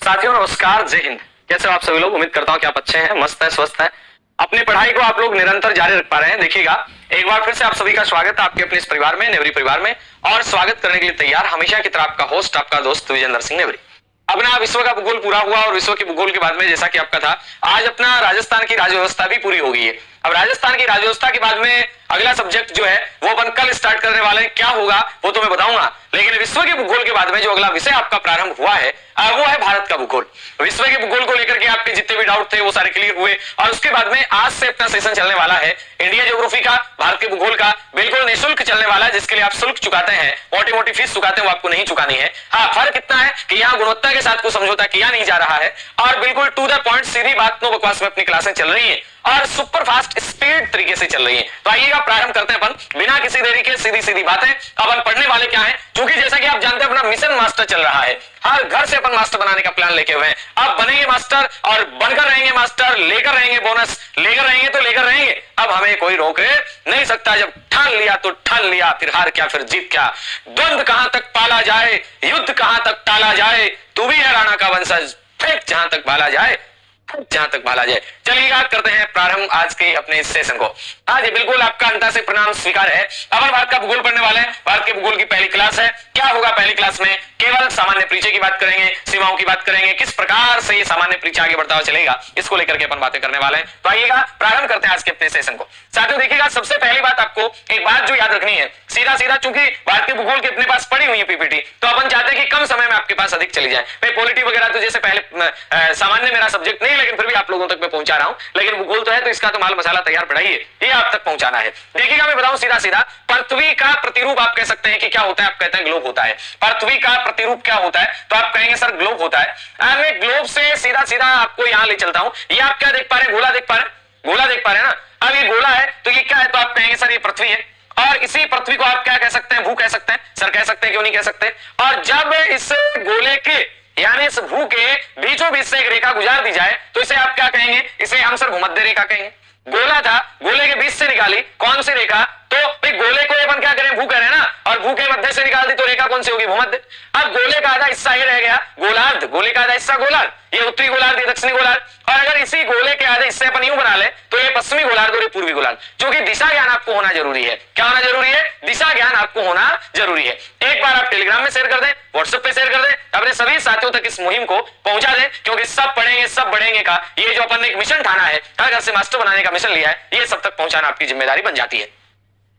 साथियों नमस्कार, जय हिंद। कैसे हो आप सभी लोग? उम्मीद करता हूँ कि आप अच्छे हैं, मस्त है, स्वस्थ है। अपनी पढ़ाई को आप लोग निरंतर जारी रख पा रहे हैं। देखिएगा, एक बार फिर से आप सभी का स्वागत है आपके अपने इस परिवार में, नेवरी परिवार में। और स्वागत करने के लिए तैयार हमेशा की तरह आपका होस्ट, आपका दोस्त विजेंद्र सिंह नेवरी। अपना विश्व का भूगोल पूरा हुआ और विश्व के भूगोल के बाद में जैसा कि आपका था, आज अपना राजस्थान की राज्य व्यवस्था भी पूरी हो गई है। अब राजस्थान की राज्य व्यवस्था के बाद में अगला सब्जेक्ट जो है वो अपन कल स्टार्ट करने वाले हैं। क्या होगा वो तो मैं बताऊंगा, लेकिन विश्व के भूगोल के बाद में जो अगला विषय आपका प्रारंभ हुआ है वो है भारत का भूगोल। विश्व के भूगोल को लेकर के आपके जितने भी डाउट थे वो सारे क्लियर हुए और उसके बाद में आज से अपना सेशन चलने वाला है इंडिया ज्योग्राफी का, भारत के भूगोल का। बिल्कुल निःशुल्क चलने वाला है, जिसके लिए आप शुल्क चुकाते हैं, मोटी मोटी फीस चुकाते हैं, वो आपको नहीं चुकानी है। हाँ, फर्क इतना है कि यहाँ गुणवत्ता के साथ कोई समझौता किया नहीं जा रहा है और बिल्कुल टू द पॉइंट सीधी बात, नो बकवास में अपनी क्लासें चल रही है और सुपर फास्ट स्पीड तरीके से चल रही है। तो आइएगा प्रारंभ करते हैं अपन बिना किसी देरी के, सीधी सीधी बातें। अपन पढ़ने वाले क्या है, क्योंकि जैसा कि आप जानते हैं अपना मिशन मास्टर चल रहा है। हर घर से अपन मास्टर बनाने का प्लान लेके हुए हैं। अब बनेंगे मास्टर और बनकर रहेंगे मास्टर, लेकर रहेंगे बोनस, लेकर रहेंगे तो लेकर रहेंगे। अब हमें कोई रोक नहीं सकता। जब ठान लिया तो ठान लिया, फिर हार क्या फिर जीत क्या। द्वंद्व कहां तक पाला जाए, युद्ध कहां तक टाला जाए, तू भी है राणा का वंशज, फेंक जहां तक भाला जाए, जहां तक भाला जाए। चलिएगा करते हैं प्रारंभ आज के अपने इस सेशन को। हाँ जी, बिल्कुल आपका अंतर से प्रणाम स्वीकार है। अपन भारत का भूगोल पढ़ने वाले हैं। भारत के भूगोल की पहली क्लास है। क्या होगा पहली क्लास में? केवल सामान्य परिचय की बात करेंगे, सीमाओं की बात करेंगे, किस प्रकार से ये सामान्य परिचय आगे बढ़ता हुआ चलेगा, इसको लेकर के अपन बातें करने वाले हैं। तो आइएगा प्रारंभ करते हैं आज के अपने सेशन को। साथियों देखिएगा, सबसे पहली बात आपको एक बात जो याद रखनी है, सीधा सीधा, चूंकि भारत के भूगोल के अपने पास पड़ी हुई है पीपीटी, तो अपन चाहते हैं कि कम समय में आपके पास अधिक चली जाए। भाई पॉलिटी वगैरह तो जैसे पहले सामान्य मेरा सब्जेक्ट नहीं, लेकिन फिर भी आप लोगों तक मैं पहुंचा रहा हूं। लेकिन भूगोल तो है, तो इसका तो माल मसाला तैयार पड़ा ही है, ये आप तक पहुंचाना है। देखिएगा, मैं बताऊं सीधा सीधा, पृथ्वी का प्रतिरूप आप कह सकते हैं कि क्या होता है। आप कहते हैं ग्लोब होता है। पृथ्वी का प्रतिरूप क्या होता है, तो आप कहेंगे सर ग्लोब होता है। मैं ग्लोब से सीधा सीधा आपको यहां ले चलता हूं। ये आप क्या देख पा रहे हैं? गोला देख पा रहे हैं, गोला देख पा रहे हैं ना। अब ये गोला है तो ये क्या है, तो आप कहेंगे सर ये पृथ्वी है। और इसी पृथ्वी को आप क्या कह सकते हैं? भू कह सकते हैं। सर कह सकते हैं, क्यों नहीं कह सकते? और जब इस गोले के यानी इस भू के बीचों बीच से एक रेखा गुजार दी जाए तो इसे आप क्या कहेंगे? इसे हम सर भूमध्य रेखा कहेंगे। गोला था, गोले के बीच से निकाली कौन सी रेखा, तो गोले को अपन क्या करें? भू कह रहे हैं ना, और भू के मध्य से निकाल दी तो रेखा कौन सी होगी? भूमध्य। अब गोले का आधा हिस्सा ये रह गया गोलार्ध, गोले का आधा हिस्सा गोलार्ध, ये उत्तरी गोलार्ध, ये दक्षिणी गोलार्ध। और अगर इसी गोले के आधे हिस्से अपन यूं बना ले तो ये पश्चिमी गोलार्ध और ये पूर्वी गोलार्ध। क्योंकि दिशा ज्ञान आपको होना जरूरी है। क्या होना जरूरी है? दिशा ज्ञान आपको होना जरूरी है। एक बार आप टेलीग्राम में शेयर कर दें, व्हाट्सएप पे शेयर कर दें, अपने सभी साथियों तक इस मुहिम को पहुंचा दें, क्योंकि सब पढ़ेंगे सब बढ़ेंगे का ये जो अपन ने एक मिशन ठाना है, हर घर से मास्टर बनाने का मिशन लिया है, ये सब तक पहुंचाना आपकी जिम्मेदारी बन जाती है।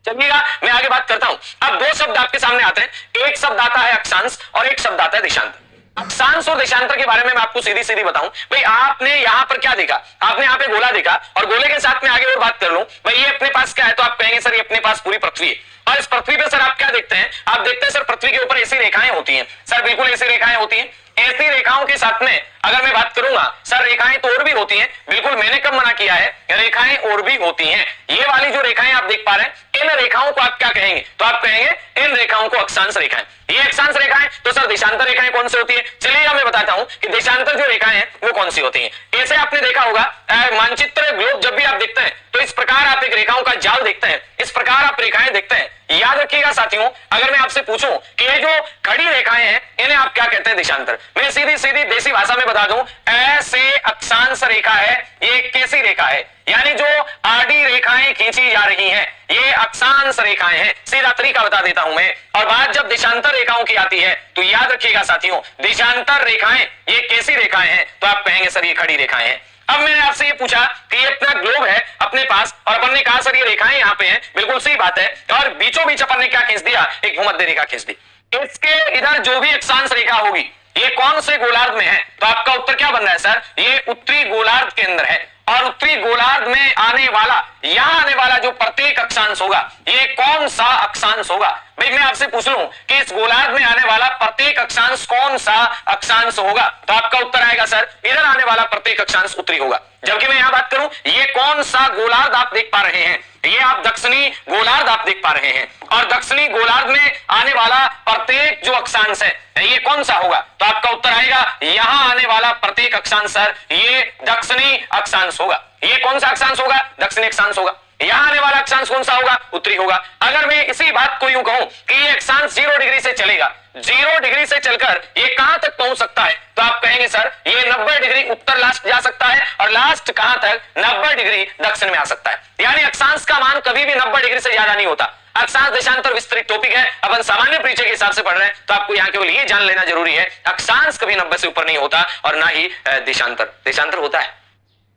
चलिएगा, मैं आगे बात करता हूं। अब दो शब्द आपके सामने आते हैं। एक शब्द आता है अक्षांश और एक शब्द आता है देशांतर। अक्षांश और देशांतर के बारे में मैं आपको सीधी सीधी बताऊं। भाई आपने यहां पर क्या देखा? आपने यहां पे गोला देखा और गोले के साथ में आगे और बात कर लूं, भाई ये अपने पास क्या है, तो आप कहेंगे सर ये अपने पास पूरी पृथ्वी है। और इस पृथ्वी पे सर आप क्या देखते हैं? आप देखते हैं सर पृथ्वी के ऊपर ऐसी रेखाएं होती हैं। सर बिल्कुल ऐसी रेखाएं होती हैं। ऐसी रेखाओं के साथ में अगर मैं बात करूंगा, सर रेखाएं तो और भी होती हैं। बिल्कुल, मैंने कब मना किया है? रेखाएं और भी होती हैं। ये वाली जो रेखाएं आप देख पा रहे हैं, इन रेखाओं को आप क्या कहेंगे? तो आप कहेंगे इन रेखाओं को अक्षांश रेखाएं। ये अक्षांश रेखाएं, तो सर देशांतर रेखाएं कौन सी होती है? चलिए मैं बताता हूं कि देशांतर जो रेखाएं हैं वो कौन सी होती हैं। ऐसे आपने देखा होगा मानचित्र, ग्लोब जब भी आप देखते हैं तो इस प्रकार आप एक रेखाओं का जाल देखते हैं, इस प्रकार आप रेखाएं देखते हैं। याद रखिएगा साथियों, अगर मैं आपसे पूछूं कि ये जो खड़ी रेखाएं हैं इन्हें आप क्या कहते हैं? देशांतर। मैं सीधी सीधी देसी भाषा में बता दूं, ऐसे अक्षांश रेखा है, ये कैसी रेखा है? यानी जो आडी रेखाएं खींची जा रही हैं ये अक्षांश रेखाएं हैं। सीधा तरीका बता देता हूं मैं। और बात जब देशांतर रेखाओं की आती है तो याद रखिएगा साथियों, देशांतर रेखाएं ये कैसी रेखाएं हैं? तो आप कहेंगे सर ये खड़ी रेखाएं हैं। अब मैंने आपसे ये पूछा कि ये अपना ग्लोब है अपने पास और अपन ने कहा सर ये रेखाएं यहां पे हैं, बिल्कुल सही बात है। और बीचों बीच अपन ने क्या खींच दिया? एक भूमध्य रेखा खींच दी। इसके इधर जो भी अक्षांश रेखा होगी ये कौन से गोलार्ध में है? तो आपका उत्तर क्या बन रहा है सर? ये उत्तरी गोलार्ध के अंदर है। और उत्तरी गोलार्ध में आने वाला, यहां आने वाला जो प्रत्येक अक्षांश होगा ये कौन सा अक्षांश होगा? भाई मैं आपसे पूछ लूं कि इस गोलार्ध में आने वाला प्रत्येक अक्षांश कौन सा अक्षांश होगा, तो आपका उत्तर आएगा सर इधर आने वाला प्रत्येक अक्षांश उत्तरी होगा। जबकि मैं यहां बात करूं, ये कौन सा गोलार्ध आप देख पा रहे हैं? ये आप दक्षिणी गोलार्ध आप देख पा रहे हैं। और दक्षिणी गोलार्ध में आने वाला प्रत्येक जो अक्षांश है ये कौन सा होगा? तो आपका उत्तर आएगा यहां आने वाला प्रत्येक अक्षांश सर ये दक्षिणी अक्षांश होगा। ये कौन सा अक्षांश होगा? दक्षिणी अक्षांश होगा। यहां आने वाला अक्षांश कौन सा होगा? उत्तरी होगा। अगर मैं इसी बात को यूं कहूं कि ये अक्षांश 0 डिग्री से चलेगा, 0 डिग्री से चलकर ये कहां तक पहुंच सकता है, तो आप कहेंगे सर ये 90 डिग्री उत्तर लास्ट जा सकता है और लास्ट कहां तक? 90 डिग्री दक्षिण में आ सकता है। यानी अक्षांश का मान कभी भी 90 डिग्री से ज्यादा नहीं होता। अक्षांश देशांतर विस्तृत टॉपिक है, अपन सामान्य परिचय के हिसाब से पढ़ रहे हैं, तो आपको यहाँ केवल ये जान लेना जरूरी है, अक्षांश कभी 90 से ऊपर नहीं होता और ना ही देशांतर होता है।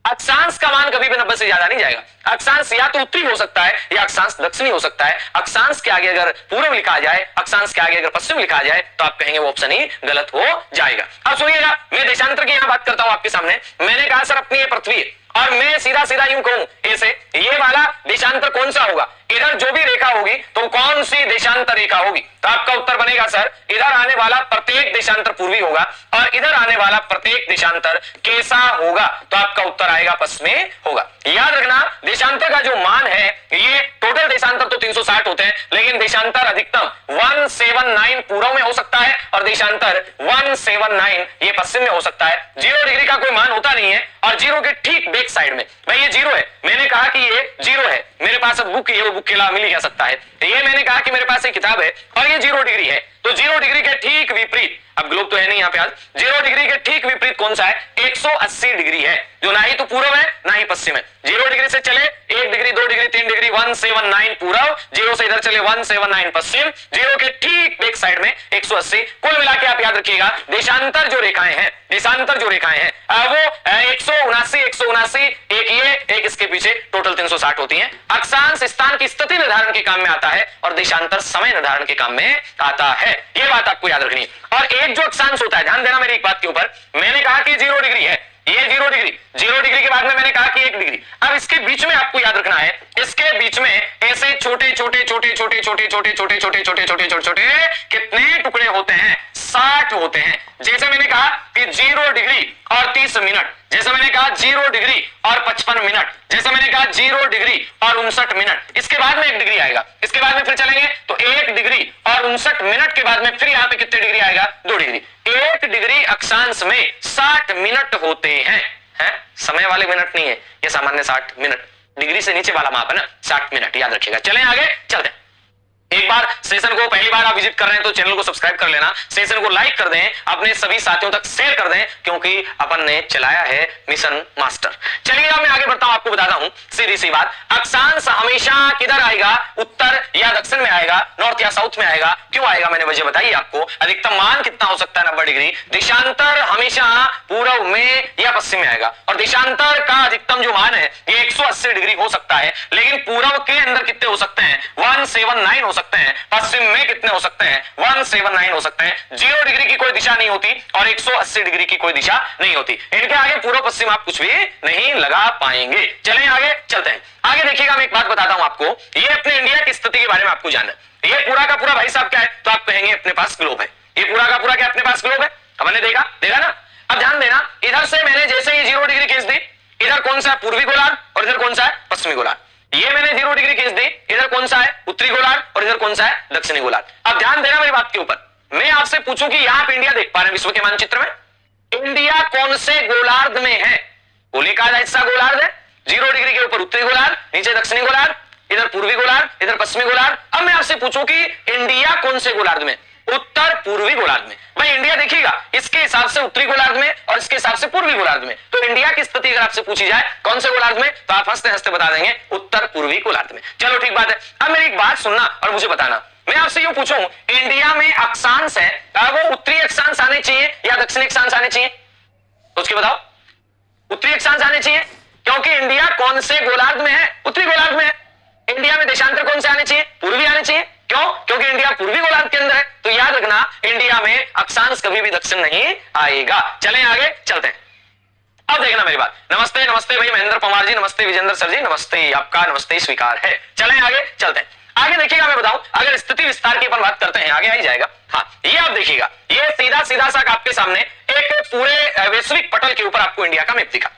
अक्षांश का मान कभी भी 90 से ज्यादा नहीं जाएगा। अक्षांश या तो उत्तरी हो सकता है या अक्षांश दक्षिणी हो सकता है। अक्षांश के आगे अगर पूर्व लिखा जाए, अक्षांश के आगे अगर पश्चिम लिखा जाए, तो आप कहेंगे वो ऑप्शन ही गलत हो जाएगा। अब सुनिएगा, मैं देशांतर की यहां बात करता हूं आपके सामने। मैंने कहा सर अपनी ये पृथ्वी है और मैं सीधा सीधा यूं कहूं ऐसे, ये वाला देशांतर कौन सा होगा? इधर जो भी रेखा होगी तो कौन सी देशांतर रेखा होगी? तो आपका उत्तर बनेगा सर इधर आने वाला प्रत्येक देशांतर पूर्वी होगा और इधर आने वाला प्रत्येक देशांतर कैसा होगा? तो आपका उत्तर आएगा पश्चिमी होगा। याद रखना, देशांतर का जो मान है, ये टोटल देशांतर तो 360 होते हैं, लेकिन देशांतर अधिकतम 179 पूर्व में हो सकता है और देशांतर 179 ये पश्चिम में हो सकता है। 0 डिग्री का कोई मान होता नहीं है और 0 के ठीक बैक साइड में, भाई ये 0 है, मैंने कहा कि ये 0 है, मेरे पास अब बुक है, वो बुक के अलावा मिल ही सकता है। ये मैंने कहा कि मेरे पास एक किताब है और ये 0 डिग्री है, तो 0 डिग्री के ठीक विपरीत, अब ग्लोब तो है नहीं यहाँ पे आज, 0 डिग्री के ठीक विपरीत कौन सा है? 180 डिग्री है, जो ना ही तो पूर्व है ना ही पश्चिम है। 0 डिग्री से चले 1 डिग्री 2 डिग्री 3 डिग्री 179 पूर्व, 0 से इधर चले 179 पश्चिम, 0 के ठीक बैक साइड में 180। कुल मिला के आप याद रखिएगा, देशांतर जो रेखाएं हैं, देशांतर जो रेखाएं हैं वो 179 एक ये एक इसके पीछे टोटल 360 होती हैं। अक्षांश स्थान की स्थिति निर्धारण के काम में आता है और देशांतर समय निर्धारण के काम में आता है। ये बात आपको याद रखनी है। और एक जो अक्षांश होता है, ध्यान देना मेरी एक बात के ऊपर, मैंने कहा कि 0 डिग्री है, ये 0 डिग्री के बाद में मैंने कहा कि 1 डिग्री। अब इसके बीच में आपको याद रखना है, इसके बीच में ऐसे छोटे कितने टुकड़े होते हैं? 60 होते हैं। जैसे मैंने कहा कि 0 डिग्री और 30 मिनट, जैसे मैंने कहा 0 डिग्री और 55 मिनट, जैसे मैंने कहा 0 डिग्री और 59 मिनट, इसके बाद में 1 डिग्री आएगा, इसके बाद में फिर चलेंगे तो 1 डिग्री और 59 मिनट के बाद में फिर यहाँ पे कितने डिग्री आएगा? 2 डिग्री। 1 डिग्री अक्षांश में 60 मिनट होते हैं, समय वाले मिनट नहीं है, ये सामान्य 60 मिनट, डिग्री से नीचे वाला माप है ना, 60 मिनट, याद रखिएगा। चलें आगे चलते हैं। एक बार सेशन को पहली बार आप विजिट कर रहे हैं तो चैनल को सब्सक्राइब कर लेना, सेशन को लाइक कर दें, अपने सभी साथियों तक शेयर कर दें, क्योंकि अपन ने चलाया है मिशन मास्टर। चलिए मैं आगे बढ़ता हूं, आपको बताता हूं सीधी सी बात, अक्षांश हमेशा किधर आएगा? उत्तर या दक्षिण में आएगा, नॉर्थ या साउथ में आएगा। क्यों आएगा मैंने वजह बताई आपको। अधिकतम मान कितना हो सकता है? 90 डिग्री। देशांतर हमेशा पूर्व में या पश्चिम में आएगा और देशांतर का अधिकतम जो मान है ये 180 डिग्री हो सकता है, लेकिन पूर्व के अंदर कितने हो सकते हैं? 179 हो सकते हैं। पश्चिम में कितने हो सकते हैं? 179 हो सकते हैं। 0 डिग्री की कोई दिशा नहीं होती और 180 डिग्री की कोई दिशा नहीं होती। इनके आगे पूर्व पश्चिम आप कुछ भी नहीं लगा पाएंगे। चलें आगे चलते हैं। आगे देखिएगा, मैं एक बात बताता हूं आपको, ये अपने इंडिया की स्थिति के बारे में आपको जानना है। ये पूरा का पूरा भाई साहब क्या है? तो आप कहेंगे अपने पास ग्लोब है। ये पूरा का पूरा क्या अपने पास ग्लोब है? हमने देखा ना। अब ध्यान देना, इधर से मैंने जैसे ये 0 डिग्री खींच दी, इधर कौन सा है? पूर्वी गोलार्ध और इधर कौन सा है? पश्चिमी गोलार्ध। ये मैंने 0 डिग्री खींच दी, इधर कौन सा है? उत्तरी गोलार्ध और इधर कौन सा है? दक्षिणी गोलार्ध। अब ध्यान देना मेरी बात के ऊपर, मैं आपसे पूछूं कि यहां पे इंडिया देख पा रहे हैं विश्व के मानचित्र में, इंडिया कौन से गोलार्ध में है? गोले का हिस्सा गोलार्ध है। 0 डिग्री के ऊपर उत्तरी गोलार्ध, नीचे दक्षिणी गोलार्ध, इधर पूर्वी गोलार्ध, इधर पश्चिमी गोलार्ध। अब मैं आपसे पूछूं कि इंडिया कौन से गोलार्ध में? उत्तर पूर्वी गोलार्ध में। भाई इंडिया देखिएगा, इसके हिसाब से उत्तरी गोलार्ध में और इसके हिसाब से पूर्वी गोलार्ध में। तो इंडिया की स्थिति अगर आपसे पूछी जाए कौन से गोलार्ध में, तो आप हंसते हंसते बता देंगे उत्तर पूर्वी गोलार्ध में। चलो ठीक बात है। अब मेरी एक बात सुनना और मुझे बताना, मैं आपसे यूं पूछूं, इंडिया में अक्षांश है, वो उत्तरी अक्षांश आने चाहिए या दक्षिणी अक्षांश आने चाहिए? सोच के बताओ। उत्तरी अक्षांश आने चाहिए, क्योंकि इंडिया कौन से गोलार्ध में है? उत्तरी गोलार्ध में है। इंडिया में देशांतर कौन से आने चाहिए? पूर्वी आने चाहिए। क्यों? क्योंकि इंडिया पूर्वी गोलार्ध के अंदर है। तो याद रखना, इंडिया में अक्षांश कभी भी दक्षिण नहीं आएगा। चलें आगे चलते हैं। अब देखना मेरी बात। नमस्ते नमस्ते भाई महेंद्र पवार जी, नमस्ते विजेंद्र सर जी, नमस्ते, आपका नमस्ते स्वीकार है। चलें आगे चलते हैं। आगे देखिएगा, मैं बताऊं, अगर स्थिति विस्तार की अपन बात करते हैं, आगे आ ही जाएगा। हाँ, ये आप देखिएगा, ये सीधा सीधा सा आपके सामने एक पूरे वैश्विक पटल के ऊपर आपको इंडिया का मैप दिखा।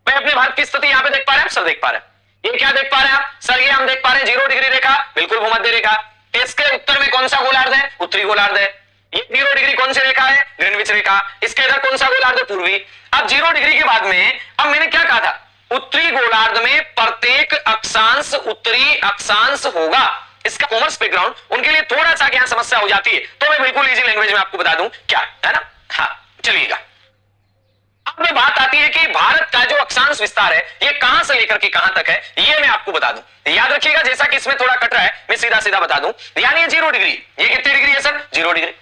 मैं अपने भारत की स्थिति यहाँ पे देख पा रहे हैं, सब देख पा रहे हैं। ये क्या देख पा रहे हैं आप? सर ये हम देख पा रहे हैं 0 डिग्री रेखा, बिल्कुल भूमध्य रेखा। इसके उत्तर में कौन सा गोलार्ध है? उत्तरी गोलार्ध है। ये 0 डिग्री कौन सी रेखा है? ग्रीनविच रेखा। इसके इधर कौन सा गोलार्ध है? पूर्वी। अब 0 डिग्री के बाद में, अब मैंने क्या कहा था? उत्तरी गोलार्ध में प्रत्येक अक्षांश उत्तरी अक्षांश होगा। इसका कॉमर्स बैकग्राउंड उनके लिए थोड़ा सा क्या समस्या हो जाती है, तो मैं बिल्कुल इजी लैंग्वेज में आपको बता दूं क्या है ना। हाँ चलिएगा, अब में बात आती है कि भारत का जो अक्षांश विस्तार है ये कहां से लेकर के कहां तक है, ये मैं आपको बता दूं। याद रखिएगा, जैसा कि इसमें थोड़ा कट रहा है मैं सीधा सीधा बता दूं। यानी 0 डिग्री, ये कितनी डिग्री है सर, 0 डिग्री।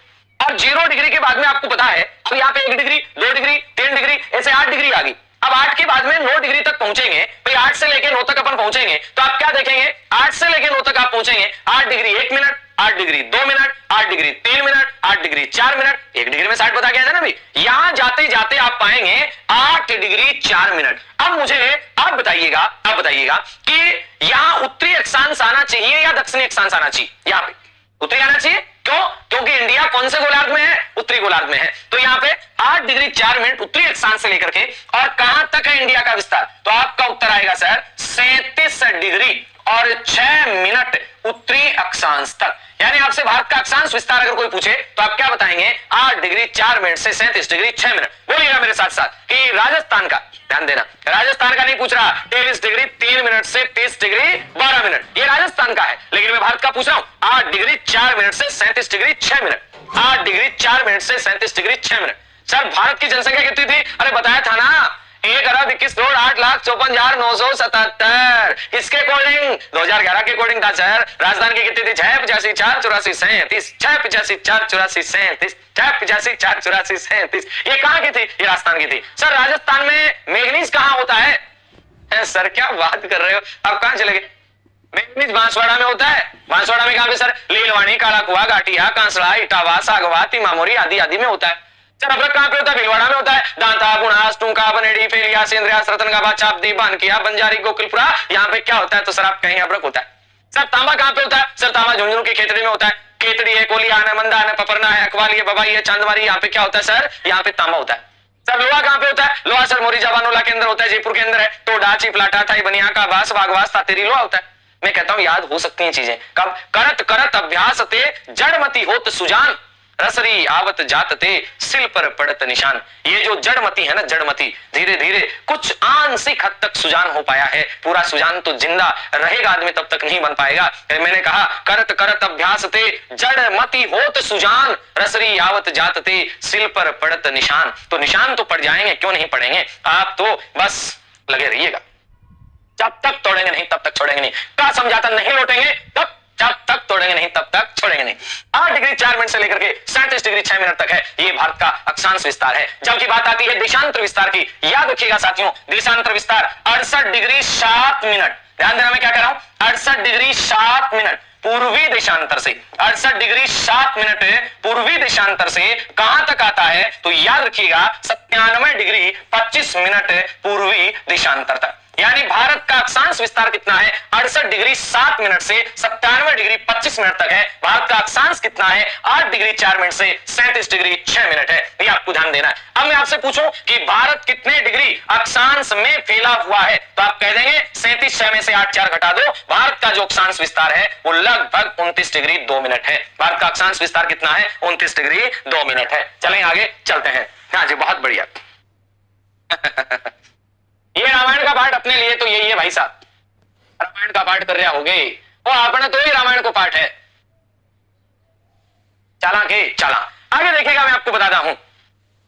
और 0 डिग्री के बाद में आपको पता है अब यहाँ पे 1 डिग्री 2 डिग्री 3 डिग्री ऐसे 8 डिग्री आ गई। अब 8 के बाद में 9 डिग्री तक पहुंचेंगे, भाई 8 से लेकर 9 तक अपन पहुंचेंगे तो आप क्या देखेंगे, 8 से लेकर 9 तक आप पहुंचेंगे 8 degree 1 minute, 8 degree 2 minute, 8 degree 3 minute, 8 degree 4 minute, 1 degree में 60 बता गया था ना भाई। यहां जाते जाते आप पाएंगे 8 डिग्री 4 मिनट। अब मुझे आप बताइएगा कि यहां उत्तरी अक्षांश आना चाहिए या दक्षिणी अक्षांश आना चाहिए, यहां पे उत्तरी आना चाहिए। क्यों? क्योंकि इंडिया कौन से गोलार्ध में है, उत्तरी गोलार्ध में है। तो यहाँ पे 8 डिग्री 4 मिनट उत्तरी अक्षांश से लेकर के और कहां तक है इंडिया का विस्तार, तो आपका उत्तर आएगा सर 37 डिग्री और 6 मिनट उत्तरी अक्षांश तक। यानी आपसे भारत का अक्षांश विस्तार अगर कोई पूछे तो आप क्या बताएंगे, 8 डिग्री 4 मिनट से 37 डिग्री 6 मिनट। बोलिएगा मेरे साथ साथ कि राजस्थान का, ध्यान देना, राजस्थान का नहीं पूछ रहा 23 डिग्री 3 मिनट से 30 डिग्री 12 मिनट, ये राजस्थान का है। लेकिन मैं भारत का पूछ रहा हूं 8 डिग्री 4 मिनट से 37 डिग्री 6 मिनट, 8 डिग्री 4 मिनट से 37 डिग्री 6 मिनट। सर भारत की जनसंख्या कितनी थी, अरे बताया था ना 1,21,08,54,977। इसके अकॉर्डिंग 2011 के अकॉर्डिंग था सर। राजधानी की कितनी थी, 685 4 84 37, 685 4 84 37, 685 4 84 37। ये कहां की थी, ये राजस्थान की थी। सर राजस्थान में मैग्नीज कहां होता है, सर क्या बात कर रहे हो, आप कहां चले गए। मैग्नीज बांसवाड़ा में होता है। बांसवाड़ा में कहां पे सर, लीलवाणी, काला कुआ, गाटिया, कांसड़ा, इटावा, सागवा, तिमामोरी आदि आदि में होता है। सर अबरक कहां पे होता है, भीलवाड़ा में होता है। दांता, गुणास, टूंका, बनेड़ी, फेलिया, सेंद्रिया, रतनगाबा, चापदी, बानकिया, बंजारी, गोकुलपुरा, यहाँ पे क्या होता है, तो सर आप कहेंगे अबरक होता है। सर तांबा कहां पे होता है, सर तांबा झुंझुनू की खेतड़ी में होता है। केतड़ी है, कोलिया है, मंदा है, पपरना है, अकवाली है, बबाई है, चांदमारी, यहाँ पे क्या होता है सर, यहाँ पे तांबा होता है। सर लोहा कहां पे होता है, लोहा सर मोरी जवानोला के अंदर होता है, जयपुर के अंदर है। टोडा, चिपलाटा, थाई बनिया का बास, बागवास, तातेरी लोहा होता है। मैं कहता हूं याद हो सकती हैं चीजें कब, करत करत अभ्यास ते जड़मती होत सुजान, रसरी आवत जातते सिल पर पड़त निशान। ये जो जड़मती है ना, जड़मती धीरे धीरे कुछ आंशिक हद तक सुजान हो पाया है, पूरा सुजान तो जिंदा रहेगा आदमी तब तक नहीं बन पाएगा। मैंने कहा करत करत अभ्यास ते जड़मती होत सुजान, रसरी आवत जातते सिल पर पड़त निशान। तो निशान तो पड़ जाएंगे, क्यों नहीं पड़ेंगे, आप तो बस लगे रहिएगा। जब तक तोड़ेंगे नहीं तब तक छोड़ेंगे नहीं, क्या समझाता नहीं लौटेंगे तब, जब तक तोड़ेंगे नहीं तब तक छोड़ेंगे नहीं। 8 डिग्री 4 मिनट से लेकर के 37 डिग्री 6 मिनट तक है ये भारत का अक्षांश विस्तार है। जबकि बात आती है देशांतर विस्तार की, याद रखिएगा साथियों, देशांतर विस्तार 68 डिग्री 7 मिनट। ध्यान देना मैं क्या कह रहा हूं, 68 डिग्री 7 मिनट पूर्वी देशांतर से, 68 डिग्री 7 मिनट पूर्वी देशांतर से कहां तक आता है, तो याद रखिएगा 97 डिग्री 25 मिनट पूर्वी देशांतर तक। यानी भारत का अक्षांश विस्तार कितना है, 68 डिग्री 7 मिनट से 97 डिग्री 25 मिनट तक है। भारत का अक्षांश कितना है, 8 डिग्री 4 मिनट से 37 डिग्री 6 मिनट है। ये आपको ध्यान देना है। अब मैं आपसे पूछूं कि भारत कितने डिग्री अक्षांश में फैला हुआ है, तो आप कह देंगे 37 6 में से 8 4 घटा दो, भारत का जो अक्षांश विस्तार है वो लगभग 29 डिग्री 2 मिनट है। भारत का अक्षांश विस्तार कितना है, 29 डिग्री 2 मिनट है। चलें आगे चलते हैं। हाँ जी बहुत बढ़िया। ये रामायण का पाठ अपने लिए तो यही है भाई साहब, रामायण का पाठ कर रहे होगे और आपने तो ही रामायण को पाठ है। चला के चला आगे देखेगा, मैं आपको बताता हूं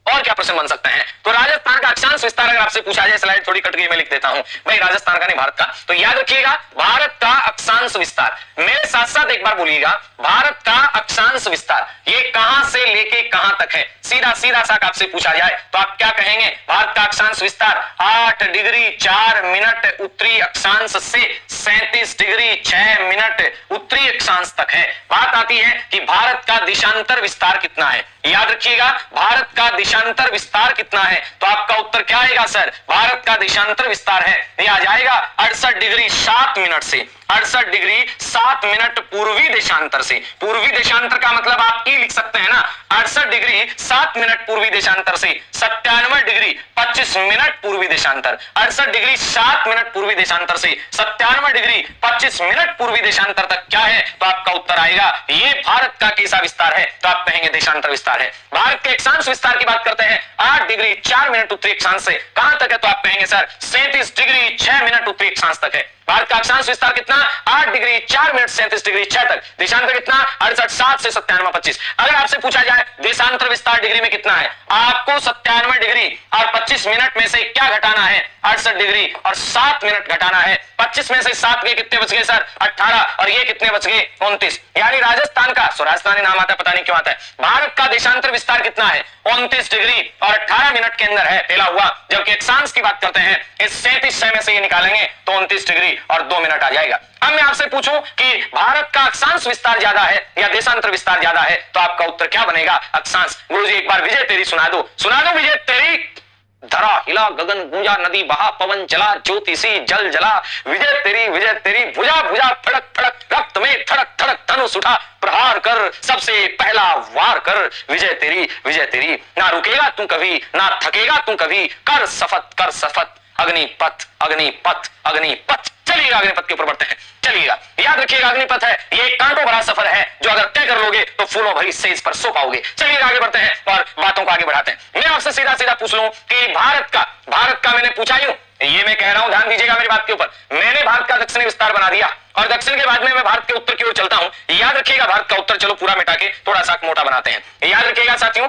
और क्या प्रश्न बन सकते हैं। तो राजस्थान का अक्षांश विस्तार अगर आपसे पूछा जाए, स्लाइड थोड़ी कट गई मैं लिख देता हूं, भाई राजस्थान का नहीं भारत का, तो याद रखिएगा भारत का अक्षांश विस्तार, मेरे साथ साथ एक बार बोलिएगा, भारत का अक्षांश विस्तार ये कहां से लेके कहां तक है। सीधा सीधा सा आपसे पूछा जाए तो आप क्या कहेंगे, भारत का अक्षांश विस्तार 8 डिग्री 4 मिनट उत्तरी अक्षांश से 37 डिग्री 6 मिनट उत्तरी अक्षांश तक है। बात आती है कि भारत का देशांतर विस्तार कितना है, याद रखिएगा भारत का देशांतर विस्तार कितना है, तो आपका उत्तर क्या आएगा सर, भारत का देशांतर विस्तार है ये आ जाएगा 68 डिग्री 7 मिनट से 68 डिग्री 7 मिनट पूर्वी देशांतर से। पूर्वी देशांतर का मतलब आप ये लिख सकते हैं ना, 68 डिग्री 7 मिनट पूर्वी देशांतर से 97 डिग्री 25 मिनट पूर्वी देशांतर, 68 डिग्री 7 मिनट पूर्वी देशांतर से 97 डिग्री 25 मिनट पूर्वी देशांतर तक क्या है, तो आपका उत्तर आएगा ये भारत का कैसा विस्तार है, तो आप कहेंगे देशांतर विस्तार है। भारत के अक्षांश विस्तार की बात करते हैं 8 डिग्री 4 मिनट उत्तरी अक्षांश से कहां तक है, तो आप कहेंगे सर 37 डिग्री 6 मिनट उत्तरी अक्षांश तक है। भारत का अक्षांश विस्तार कितना, 8 डिग्री 4 मिनट 37 डिग्री 6 तक। देशांतर कितना, 68 7 से 97 25। अगर आपसे पूछा जाए देशांतर विस्तार डिग्री में कितना है, आपको 97 डिग्री और 25 मिनट में से क्या घटाना है, 68 डिग्री और 7 मिनट घटाना है। 25 में से 7 के कितने बच गए सर, 18, और ये कितने बच गए, 29। यानी राजस्थान का, राजस्थानी नाम आता है, पता नहीं क्यों आता है। भारत का देशांतर विस्तार कितना है, 29 डिग्री और 18 मिनट के अंदर है, फैला हुआ। जबकि अक्षांश की बात करते हैं, इस 37 में से ये निकालेंगे तो 29 डिग्री और 2 मिनट आ जाएगा। अब मैं आपसे पूछूं कि भारत का अक्षांश विस्तार ज्यादा है या देशांतर विस्तार ज्यादा है, तो आपका उत्तर क्या बनेगा, अक्षांश। गुरुजी एक बार विजय तेरी सुना दो विजय तेरी। धरा हिला गगन गूंजा नदी बहा पवन चला ज्योति सी जल जला, विजय तेरी भुजा भुजा फड़क फड़क रक्त में धड़क धड़क धनुष उठा प्रहार कर सबसे पहला वार कर, विजय तेरी ना रुकेगा तू कभी ना थकेगा तू कभी, कर सफत अग्निपथ अग्निपथ अग्निपथ। चलिएगा अग्निपथ के ऊपर बढ़ते हैं, चलिएगा याद रखिएगा अग्निपथ है ये कांटों भरा सफर है जो अगर तय कर लोगे तो फूलों भरी सेज पर सो पाओगे। चलिएगा आगे बढ़ते हैं और बातों को आगे बढ़ाते हैं। मैं आपसे सीधा पूछ लूं कि भारत का मैंने पूछा यूं, ये मैं कह रहा हूं, ध्यान दीजिएगा मेरी बात के ऊपर। मैंने भारत का दक्षिणी विस्तार बना दिया और दक्षिण के बाद में मैं भारत के उत्तर की ओर चलता हूं। याद रखिएगा भारत का उत्तर चलो पूरा मिटा के थोड़ा सा मोटा बनाते हैं। याद रखिएगा साथियों,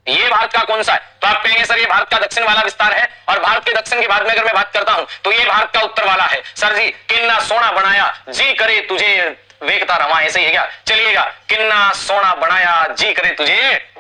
ये भारत का कौन सा है, तो आप कहेंगे सर ये भारत का दक्षिण वाला विस्तार है, और भारत के दक्षिण के बाद में अगर मैं बात करता हूं तो ये भारत का उत्तर वाला है। सर जी किन्ना सोना बनाया जी करे तुझे वेखता रवा, ऐसे ही है क्या। चलिएगा किन्ना सोना बनाया जी करे तुझे,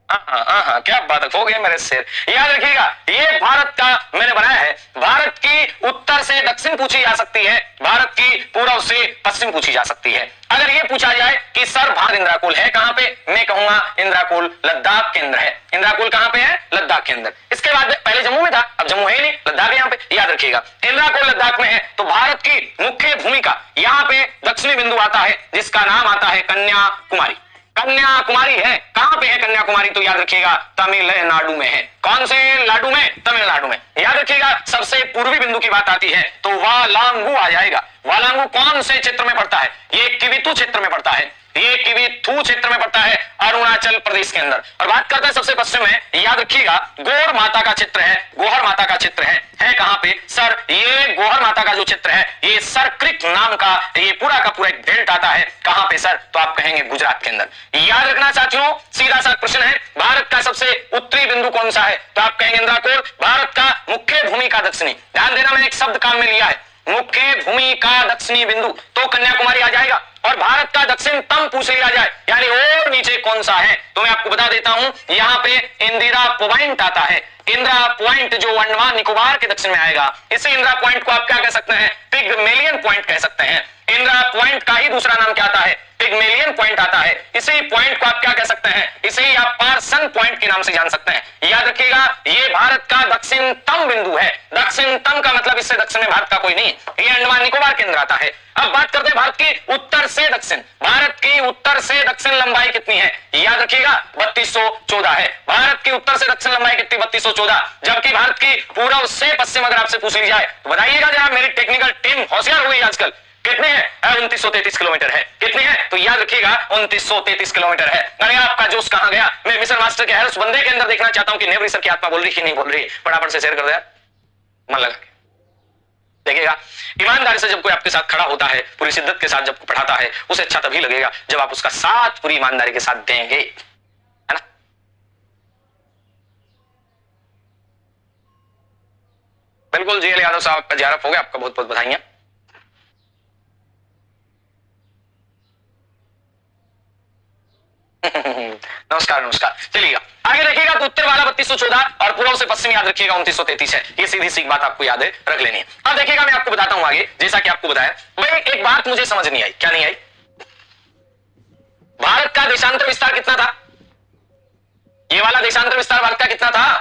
क्या बात हो गया मेरे शेर। याद रखिएगा ये भारत का मैंने बनाया है। भारत की उत्तर से दक्षिण पूछी जा सकती है, भारत की पूर्व से पश्चिम पूछी जा सकती है। अगर ये पूछा जाए कि सर भारत इंद्राकुल है कहां पे, मैं कहूंगा इंद्राकुल लद्दाख के अंदर है। इंद्राकुल कहां पे है, लद्दाख के अंदर। इसके बाद पहले जम्मू में था, अब जम्मू है नहीं, लद्दाख है यहाँ पे। याद रखिएगा इंद्राकुल लद्दाख में है। तो भारत की मुख्य भूमिका यहाँ पे दक्षिणी बिंदु आता है जिसका नाम आता है कन्याकुमारी। कन्याकुमारी है, कहां पे है कन्याकुमारी, तो याद रखिएगा तमिलनाडु में है। कौन से लाडू में, तमिलनाडु में। याद रखिएगा सबसे पूर्वी बिंदु की बात आती है तो वालांगू आ जाएगा। वालांगू कौन से क्षेत्र में पड़ता है, ये किवितु क्षेत्र में पड़ता है, ये किविथु क्षेत्र में पड़ता है अरुणाचल प्रदेश के अंदर। और बात करते हैं सबसे पश्चिम में, याद रखिएगा गौर माता का क्षेत्र है, गोहर माता का क्षेत्र है कहां पे सर, ये गोहर माता का जो क्षेत्र है ये सरक्रिक नाम का ये पूरा का पूरा एक बेल्ट आता है, कहां पे सर, तो आप कहेंगे गुजरात के अंदर। याद रखना साथियों सीधा सा प्रश्न है, भारत का सबसे उत्तरी बिंदु कौन सा है, तो आप कहेंगे इंद्राकुल। भारत का मुख्य भूमि का दक्षिणी, ध्यान देना मैंने एक शब्द काम में लिया है, मुख्य भूमि का दक्षिणी बिंदु, तो कन्याकुमारी आ जाएगा। और भारत का दक्षिणतम पूछ लिया जाए यानी और नीचे कौन सा है, तो मैं आपको बता देता हूं यहां पे इंदिरा पॉइंट आता है। इंदिरा पॉइंट जो अंडमान निकोबार के दक्षिण में आएगा, इसी इंदिरा पॉइंट को आप क्या कह सकते हैं, पिग्मेलियन पॉइंट कह सकते हैं। इंदिरा पॉइंट का ही दूसरा नाम क्या आता है, पिग्मेलियन पॉइंट आता है। इसी पॉइंट को आप क्या कह सकते हैं, इसे ही आप पार्सन पॉइंट के नाम से जान सकते हैं। याद रखिएगा ये भारत का दक्षिणतम बिंदु है। दक्षिणतम का मतलब इससे दक्षिण में भारत का कोई नहीं, ये अंडमान निकोबार के अंदर आता है। अब बात करते हैं भारत की उत्तर से दक्षिण। भारत की उत्तर से दक्षिण लंबाई कितनी है, याद रखिएगा 3214 है। भारत की उत्तर से दक्षिण लंबाई कितनी, 3214। जबकि भारत की पूर्व से पश्चिम अगर आपसे पूछ ली जाए तो बताइएगा जरा, मेरी टेक्निकल टीम होशियार हुई आजकल, कितने हैं, 2933 किलोमीटर है। कितने हैं, तो याद रखिएगा 2933 किलोमीटर है। अरे आपका जोश कहां गया, मैं मिशन मास्टर के हर उस बंदे के अंदर देखना चाहता हूं कि नेवरी सर की आत्मा बोल रही कि नहीं बोल रही। फटाफट से शेयर कर दे मन लगा के। देखिएगा ईमानदारी से जब कोई आपके साथ खड़ा होता है, पूरी शिद्दत के साथ जब पढ़ाता है, उसे अच्छा तभी लगेगा जब आप उसका साथ पूरी ईमानदारी के साथ देंगे, है ना। बिल्कुल जी यादव साहब आपका जियारत हो गया, आपका बहुत बहुत बधाइयां। नमस्कार नमस्कार। चलिएगा आगे देखिएगा तो उत्तर वाला 3214 और पूर्व से पश्चिम याद रखिएगा 2933 है। ये सीधी सी बात आपको याद है, रख लेनी है। अब देखिएगा मैं आपको बताता हूं आगे, जैसा कि आपको बताया भाई एक बात मुझे समझ नहीं आई। क्या नहीं आई, भारत का देशांतर विस्तार कितना था, ये वाला देशांतर विस्तार भारत का कितना था,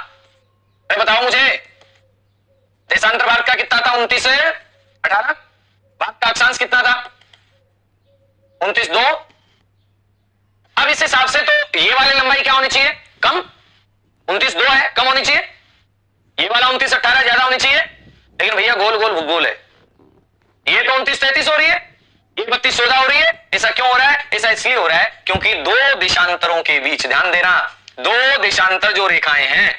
अरे बताओ मुझे, देशांतर भारत का कितना था, 29 से 18। भारत का अक्षांश कितना था, 29.2। अब इस हिसाब से तो ये वाली लंबाई क्या होनी चाहिए, कम, 29.2 है, कम होनी चाहिए। ये वाला 29.18 ज्यादा होनी चाहिए, लेकिन भैया गोल गोल भूगोल है। ये तो 29.33 हो रही है, ये 32.14 हो रही है। ऐसा क्यों हो रहा है, ऐसा इसलिए हो रहा है क्योंकि दो देशांतरों के बीच, ध्यान देना, दो देशांतर जो रेखाएं हैं,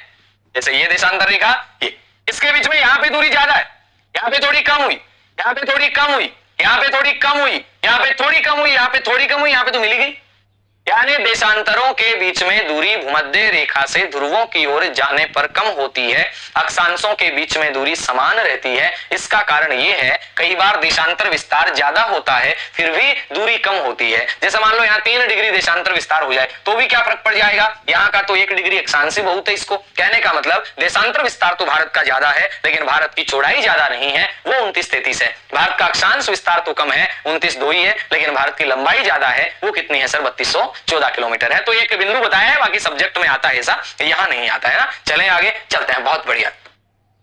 जैसे ये देशांतर रेखा, ये, इसके बीच में यहां पे दूरी ज्यादा है, यहां पे थोड़ी कम हुई, यहां पे थोड़ी कम हुई, यहां पे थोड़ी कम हुई, यहां पे थोड़ी कम हुई, यहां पे थोड़ी कम हुई, यहां पे तो मिली गई। यानी देशांतरों के बीच में दूरी भूमध्य रेखा से ध्रुवों की ओर जाने पर कम होती है, अक्षांशों के बीच में दूरी समान रहती है। इसका कारण यह है कई बार देशांतर विस्तार ज्यादा होता है फिर भी दूरी कम होती है। जैसे मान लो यहाँ 3 डिग्री देशांतर विस्तार हो जाए तो भी क्या फर्क पड़ जाएगा, यहाँ का तो 1 डिग्री अक्षांश ही बहुत है। इसको कहने का मतलब देशांतर विस्तार तो भारत का ज्यादा है लेकिन भारत की चौड़ाई ज्यादा नहीं है, वो 29-33 है। भारत का अक्षांश विस्तार तो कम है, 29-2 ही है, लेकिन भारत की लंबाई ज्यादा है, वो कितनी है सर, 3214 किलोमीटर है। तो एक बिंदु बताया है, बाकी सब्जेक्ट में आता है ऐसा, यहाँ नहीं आता है ना। चलें आगे चलते हैं, बहुत बढ़िया।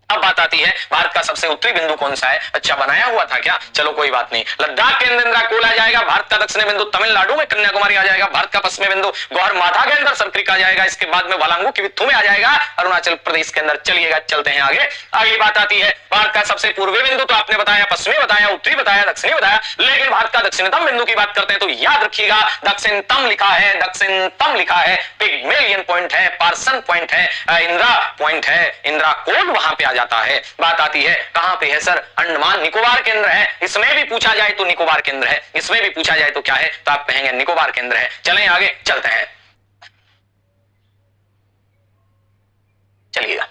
अब बात आती है भारत का सबसे उत्तरी बिंदु कौन सा है। अच्छा बनाया हुआ था क्या, चलो कोई बात नहीं। लद्दाख के अंदर इंद्राकोल आ जाएगा, भारत का दक्षिणी बिंदु तमिलनाडु में कन्याकुमारी आ जाएगा, भारत का पश्चिमी बिंदु गौहर माथा के अंदर सरक्रिक आ जाएगा, इसके बाद में वालांगू की विथु में आ जाएगा, अरुणाचल प्रदेश के अंदर। चलिएगा चलते हैं आगे। आगे बात आती है भारत का सबसे पूर्वी बिंदु, तो आपने बताया पश्चिमी बताया, उत्तरी बताया, दक्षिणी बताया, लेकिन भारत का दक्षिणतम बिंदु की बात करते हैं तो याद रखिएगा दक्षिणतम लिखा है, दक्षिणतम लिखा है, पिग्मेलियन पॉइंट है, पार्सन पॉइंट है, इंदिरा पॉइंट है, इंद्राकोल वहां पे आ जाता है। बात आती है कहां पे है सर, अंडमान निकोबार केंद्र है। इसमें भी पूछा जाए तो निकोबार केंद्र है, इसमें भी पूछा जाए तो क्या है, तो आप कहेंगे निकोबार केंद्र है। चलें आगे चलते हैं, चलिएगा।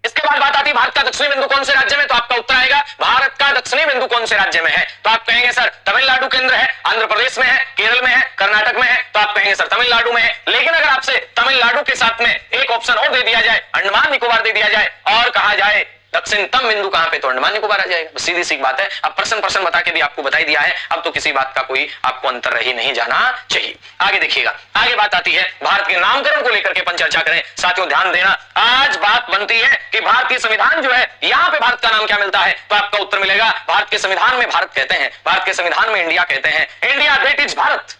इसके बाद बात आती है भारत का दक्षिणी बिंदु कौन से राज्य में, तो आपका उत्तर आएगा भारत का दक्षिणी बिंदु कौन से राज्य में है, तो आप कहेंगे सर तमिलनाडु केंद्र है, आंध्र प्रदेश में है, केरल में है, कर्नाटक में है, तो आप कहेंगे सर तमिलनाडु में है। लेकिन अगर आपसे तमिलनाडु के साथ में एक ऑप्शन और दे दिया जाए, अंडमान निकोबार दे दिया जाए और कहा जाए दक्षिणतम बिंदु कहां पे, तो अंडमान निकोबार आ जाएगा। सीधी सी बात है। अब प्रश्न बता के भी आपको बताई दिया है, अब तो किसी बात का कोई आपको अंतर रही नहीं जाना चाहिए। आगे देखिएगा, आगे बात आती है भारत के नामकरण को लेकर के अपन चर्चा करें। साथियों ध्यान देना, आज बात बनती है कि भारतीय संविधान जो है यहां पे भारत का नाम क्या मिलता है, तो आपका उत्तर मिलेगा भारत के संविधान में भारत कहते हैं, भारत के संविधान में इंडिया कहते हैं। India that is Bharat,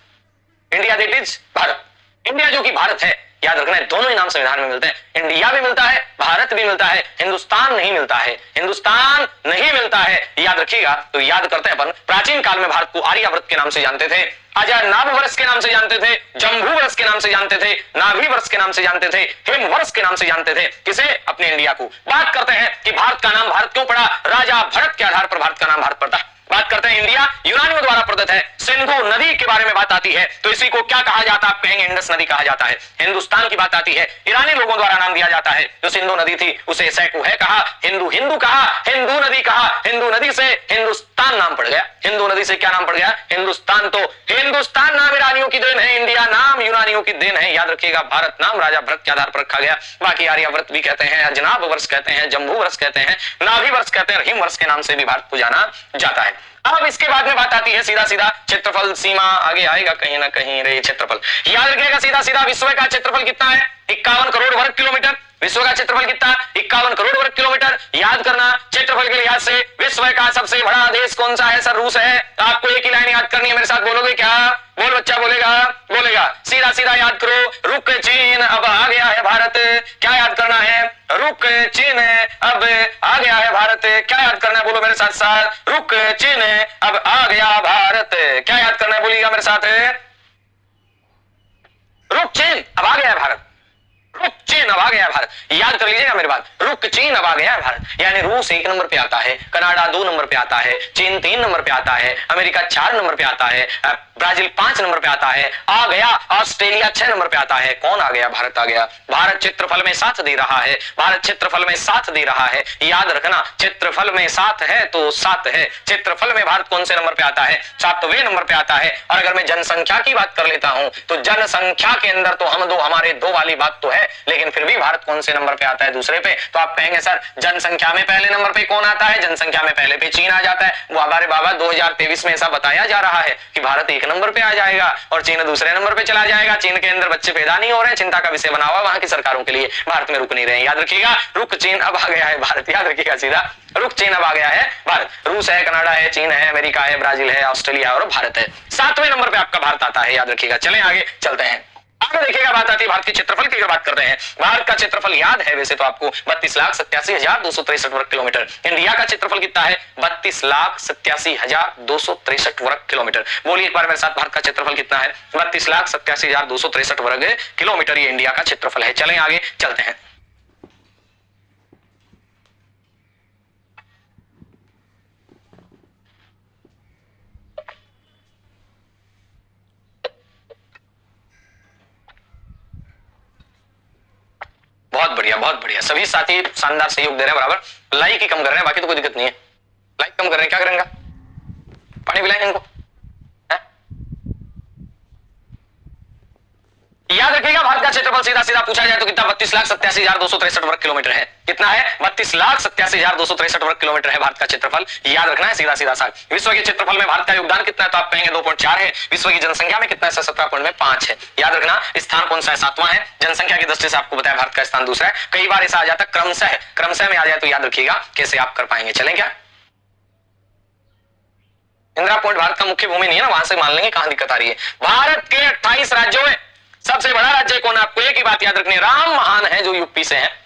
India that is Bharat, India जो कि भारत है, याद रखना है दोनों ही नाम संविधान में मिलते हैं। इंडिया भी मिलता है, भारत भी मिलता है, हिंदुस्तान नहीं मिलता है, हिंदुस्तान नहीं मिलता है, याद रखिएगा। तो याद करते हैं अपन, प्राचीन काल में भारत को आर्यावर्त के नाम से जानते थे, अजयनाभ वर्ष के नाम से जानते थे, जम्बू वर्ष के नाम से जानते थे, नाभि वर्ष के नाम से जानते थे, हिम वर्ष के नाम से जानते थे। किसे, अपने इंडिया को। बात करते हैं कि भारत का नाम भारत क्यों पड़ा, राजा भरत के आधार पर भारत का नाम भारत पड़ता है। बात करते हैं इंडिया यूनानियों द्वारा प्रदत्त है। सिंधु नदी के बारे में बात आती है तो इसी को क्या कहा जाता है, आप कहेंगे इंडस नदी कहा जाता है। हिंदुस्तान की बात आती है, ईरानी लोगों द्वारा नाम दिया जाता है, जो सिंधु नदी थी उसे सैकु है कहा, हिंदू हिंदू कहा, हिंदू नदी कहा, हिंदू नदी से हिंदुस्तान नाम पड़ गया। हिंदू नदी से क्या नाम पड़ गया, हिंदुस्तान। तो हिंदुस्तान नाम ईरानियों की देन है, इंडिया नाम यूनानियों की देन है। याद रखिएगा, भारत नाम राजा भरत के आधार पर रखा गया। बाकी आर्यावर्त भी कहते हैं, अजनाभ वर्ष कहते हैं, जम्बू वर्ष कहते हैं, नाभि वर्ष कहते हैं और हिम वर्ष के नाम से भी भारत को जाना जाता है। अब इसके बाद में बात आती है सीधा सीधा क्षेत्रफल, सीमा आगे आएगा कहीं ना कहीं रे क्षेत्रफल। याद रखिएगा सीधा सीधा विश्व का क्षेत्रफल कितना है, 51 करोड़ वर्ग किलोमीटर। विश्व का क्षेत्रफल कितना, 51 करोड़ वर्ग किलोमीटर। याद करना, क्षेत्रफल के लिहाज से विश्व का सबसे बड़ा देश कौन सा है सर, रूस है। तो आपको एक ही लाइन याद करनी है, मेरे साथ बोलोगे क्या, बोल बच्चा बोलेगा, बोलेगा सीधा सीधा याद करो, रुक चीन अब आ गया है भारत। क्या याद करना है, रुक चीन अब आ गया है भारत। क्या याद करना है, बोलो मेरे साथ साथ, रुक चीन अब आ गया भारत। क्या याद करना है, बोलिएगा मेरे साथ, रुक चीन अब आ गया है भारत, रुक चीन अब आ गया भारत। याद कर लीजिएगा मेरी बात, रुक चीन अब आ गया भारत। यानी रूस 1 नंबर पे आता है, कनाडा 2 नंबर पे आता है, चीन 3 नंबर पे आता है, अमेरिका 4 नंबर पे आता है, ब्राजील 5 नंबर पे आता है, आ गया ऑस्ट्रेलिया 6 नंबर पे आता है। कौन आ गया, भारत आ गया। भारत क्षेत्रफल में साथ दे रहा है, भारत क्षेत्रफल में साथ दे रहा है। याद रखना, क्षेत्रफल में साथ है तो साथ है। क्षेत्रफल में भारत कौन से नंबर पे आता है, 7वें नंबर पे आता है। और अगर मैं जनसंख्या की बात कर लेता हूं तो जनसंख्या के अंदर तो हम दो, हमारे दो वाली बात तो है, लेकिन फिर भी भारत कौन से नंबर पे आता है, दूसरे पे। तो आप कहेंगे सर जनसंख्या में पहले नंबर पे कौन आता है, जनसंख्या में पहले पे चीन आ जाता है। वो हमारे बाबा 2023 में ऐसा बताया जा रहा है कि भारत 1 नंबर पे आ जाएगा और चीन दूसरे नंबर पे चला जाएगा। चीन के अंदर बच्चे पैदा नहीं हो रहे हैं, चिंता का विषय बना हुआ वहां की सरकारों के लिए। भारत में रुक नहीं रहे। याद रखिएगा, रुक चीन अब आ गया है भारत। याद रखिएगा सीधा, रुक चीन अब आ गया है भारत। रूस है, कनाडा है, चीन है, अमेरिका है, ब्राजील है, ऑस्ट्रेलिया और भारत है। 7वें नंबर पे आपका भारत आता है। याद रखिएगा। चलें आगे चलते हैं। आगे देखिएगा, बात आती है भारत के क्षेत्रफल की। अगर बात कर रहे हैं, भारत का क्षेत्रफल याद है वैसे तो आपको 32,87,263 वर्ग किलोमीटर। इंडिया का क्षेत्रफल कितना है? 32,87,263 वर्ग किलोमीटर। बोलिए एक बार मेरे साथ, भारत का क्षेत्रफल कितना है? 32,87,263 वर्ग किलोमीटर ये इंडिया का क्षेत्रफल है। चलें आगे चलते हैं। बहुत बढ़िया, बहुत बढ़िया। सभी साथी शानदार सहयोग दे रहे हैं, बराबर। लाइक ही कम कर रहे हैं, बाकी तो कोई दिक्कत नहीं है। लाइक कम कर रहे हैं, क्या करेंगे? पानी पिलाएंगे इनको। याद रखिएगा, भारत का क्षेत्रफल सीधा सीधा पूछा जाए तो कितना? 32,87,263 वर्ग किलोमीटर है। कितना है? 32,87,263 वर्ग किलोमीटर है भारत का क्षेत्रफल। याद रखना है सीधा सीधा सा। विश्व के क्षेत्रफल में भारत का योगदान कितना है? तो आप कहेंगे 2.4 है। विश्व की जनसंख्या में कितना है? 17.5 है। याद रखना, स्थान कौन सा है? 7वां है। जनसंख्या की दृष्टि से आपको बताया भारत का स्थान दूसरा है। कई बार ऐसा आ जाता है क्रमशः, क्रमशः में आ जाए तो याद रखिएगा कैसे आप कर पाएंगे। चलें क्या? इंदिरा पॉइंट भारत का मुख्य भूमि नहीं है ना, वहां से मान लेंगे कहां दिक्कत आ रही है। भारत के 28 राज्यों में सबसे बड़ा राज्य कौन है? आपको एक ही बात याद रखनी है, राम महान है जो यूपी से है।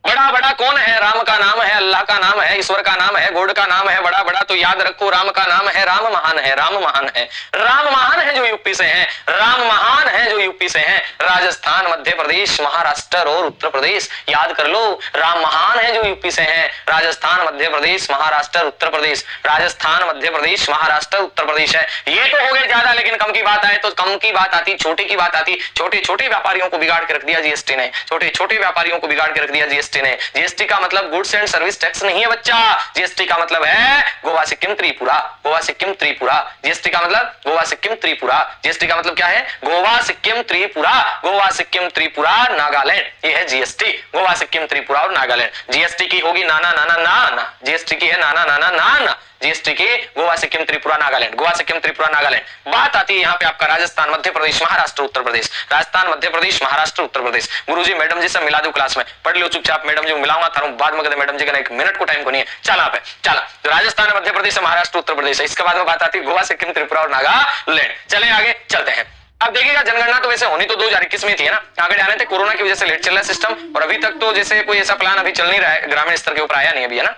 बड़ा बड़ा कौन है? राम का नाम है, अल्लाह का नाम है, ईश्वर का नाम है, गॉड का नाम है। बड़ा बड़ा तो याद रखो, राम का नाम है, राम महान है, राम महान है। राम महान है जो यूपी से है, राम महान है जो यूपी से है। राजस्थान, मध्य प्रदेश, महाराष्ट्र और उत्तर प्रदेश, याद कर लो, राम महान है जो यूपी से है। राजस्थान, मध्य प्रदेश, महाराष्ट्र, उत्तर प्रदेश। राजस्थान, मध्य प्रदेश, महाराष्ट्र, उत्तर प्रदेश है। ये तो हो गए ज्यादा, लेकिन कम की बात आए तो कम की बात आती, छोटे की बात आती। छोटे छोटे व्यापारियों को बिगाड़ के रख दिया जीएसटी ने, छोटे छोटे व्यापारियों को बिगाड़ के रख दिया जीएसटी ने। जीएसटी का मतलब गुड्स एंड सर्विस टैक्स नहीं है बच्चा, जीएसटी का मतलब है गोवा सिक्किम त्रिपुरा, गोवा सिक्किम त्रिपुरा। जीएसटी का मतलब गोवा सिक्किम त्रिपुरा। जीएसटी का मतलब क्या है? गोवा सिक्किम त्रिपुरा, गोवा सिक्किम त्रिपुरा नागालैंड, ये है जीएसटी। गोवा सिक्किम त्रिपुरा और नागालैंड। जीएसटी की होगी नाना नाना ना, जीएसटी की है नाना नाना ना, जीएसटी की गोवा सिक्किम त्रिपुरा नागालैंड, गोवा सिक्किम त्रिपुरा नागालैंड। बात आती है यहाँ पे आपका राजस्थान, मध्य प्रदेश, महाराष्ट्र, उत्तर प्रदेश। राजस्थान, मध्य प्रदेश, महाराष्ट्र, उत्तर प्रदेश। गुरुजी मैडम जी से मिला दो क्लास में, पढ़ लो चुपचाप। मैडम जी मिलाऊंगा था बाद में, मैडम जी का 1 मिनट को टाइम को नहीं है। चला पे चला, तो राजस्थान, मध्य प्रदेश, महाराष्ट्र, उत्तर प्रदेश है। इसके बाद में बात आती है गोवा सिक्किम त्रिपुरा और नागालैंड। चले आगे चलते हैं। अब देखिएगा, जनगणना तो वैसे होनी तो 2021 में थी है ना, आगे जाने थे, कोरोना की वजह से लेट चल रहा है सिस्टम, और अभी तक तो जैसे कोई ऐसा प्लान अभी चल नहीं रहा है, ग्रामीण स्तर के ऊपर आया नहीं अभी, है ना।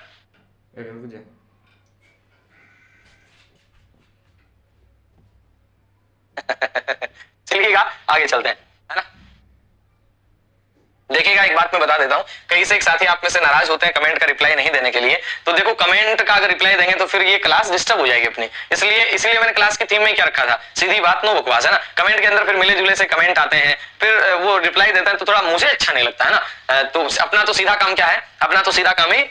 चलिएगा आगे चलते हैं, है ना। देखिएगा, एक बात मैं बता देता हूं, कहीं से एक साथी आप में से नाराज होते हैं कमेंट का रिप्लाई नहीं देने के लिए। तो देखो, कमेंट का अगर रिप्लाई देंगे तो फिर ये क्लास डिस्टर्ब हो जाएगी अपनी। इसलिए मैंने क्लास की थीम में क्या रखा था? सीधी बात, नो बकवास, है ना। कमेंट के अंदर फिर मिले जुले से कमेंट आते हैं, फिर वो रिप्लाई देते हैं तो थोड़ा मुझे अच्छा नहीं लगता है ना। तो अपना तो सीधा काम क्या है? अपना तो सीधा काम ही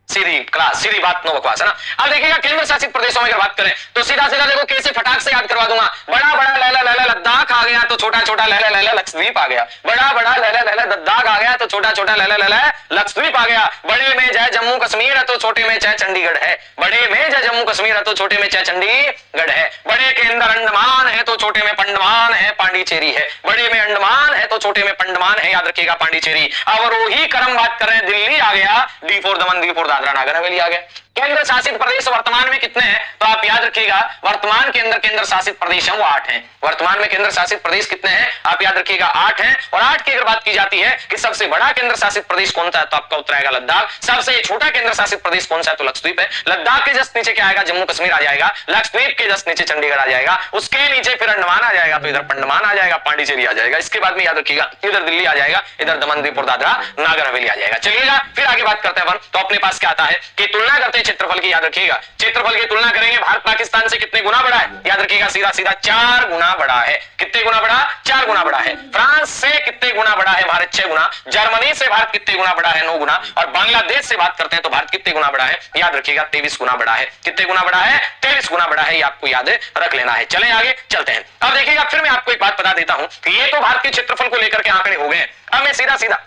सीधी क्लास, सीधी बात, नो बकवास, है ना। अब देखिएगा, केंद्र शासित प्रदेशों में अगर बात करें तो सीधा सीधा देखो कैसे फटाक से याद करवा दूंगा। बड़ा बड़ा लैला लैला लद्दाख आ गया तो छोटा छोटा लैला लैला लक्षद्वीप आ गया। बड़ा बड़ा लैला लैला लद्दाख आ गया तो छोटा छोटा लैला लैला लक्षद्वीप आ गया। बड़े में जय जम्मू कश्मीर है तो छोटे में चाहे चंडीगढ़ है। बड़े में जय जम्मू कश्मीर है तो छोटे में चाहे चंडीगढ़ है। बड़े के अंदर अंडमान है तो छोटे में पंडमान है, पांडिचेरी है। बड़े में अंडमान है तो छोटे में पंडमान है, याद रखिएगा पांडिचेरी। और वही क्रम बात कर रहे हैं, दिल्ली आ गया, D for Daman, D for Dadra Nagar Haveli आ गया। केंद्र शासित प्रदेश वर्तमान में कितने हैं? तो आप याद रखिएगा, वर्तमान के अंदर केंद्र शासित प्रदेश है वो 8 हैं। वर्तमान में केंद्र शासित प्रदेश कितने हैं? आप याद रखिएगा 8 हैं। और 8 की अगर बात की जाती है कि सबसे बड़ा केंद्र शासित प्रदेश कौन सा है, तो आपका उत्तर आएगा लद्दाख। सबसे छोटा केंद्र शासित प्रदेश कौन सा है, तो लक्षद्वीप है। लद्दाख के जस्ट नीचे क्या आएगा? जम्मू कश्मीर आ जाएगा। लक्षद्वीप के जस्ट नीचे चंडीगढ़ आ जाएगा। उसके नीचे फिर अंडमान आ जाएगा, तो इधर पंडमान आ जाएगा, पांडिचेरी आ जाएगा। इसके बाद में याद रखिएगा, इधर दिल्ली आ जाएगा, इधर दमन दीव और दादरा नागर हवेली आ जाएगा। चलिएगा फिर आगे बात करते हैं। तो अपने पास क्या आता है कि तुलना करते हैं क्षेत्रफल की, याद रखिएगा। क्षेत्रफल की तुलना करेंगे, भारत पाकिस्तान से कितने गुना बड़ा है? याद रखिएगा, सीधा सीधा 4 गुना बड़ा है। कितने गुना बड़ा? 4 गुना बड़ा है। फ्रांस से कितने गुना बड़ा है भारत? 6 गुना। जर्मनी से भारत कितने गुना बड़ा है? 9 गुना। और बांग्लादेश से बात करते हैं तो भारत कितने गुना बड़ा है? याद रखिएगा 23 गुना बड़ा है। कितने गुना बड़ा है? 23 गुना बड़ा है, ये आपको याद रख लेना है। चलें आगे चलते हैं। अब देखिएगा, फिर मैं आपको एक बात बता देता हूं कि ये तो भारत के क्षेत्रफल को लेकर के आंकड़े हो गए। अब मैं सीधा सीधा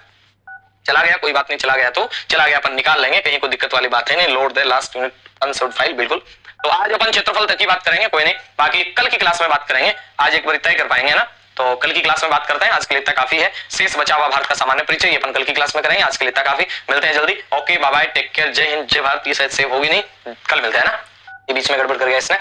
चला गया, कोई बात नहीं, चला गया तो चला गया, अपन निकाल लेंगे, कहीं कोई दिक्कत वाली बात है नहीं। लोड दे लास्ट यूनिट अनसेव्ड फाइल, बिल्कुल। तो आज अपन क्षेत्रफल तक की बात करेंगे, कोई नहीं, बाकी कल की क्लास में बात करेंगे। आज एक बार तय कर पाएंगे ना, तो कल की क्लास में बात करते हैं। आज के लिए इतना काफी है। शेष बचा हुआ भारत का सामान्य परिचय अपन कल की क्लास में करेंगे। आज के लिए इतना काफी, मिलते हैं जल्दी। Okay bye bye, take care, जय हिंद, जय भारत। ये शायद सेव होगी नहीं, कल मिलते हैं ना, ये बीच में गड़बड़ कर गया इसने।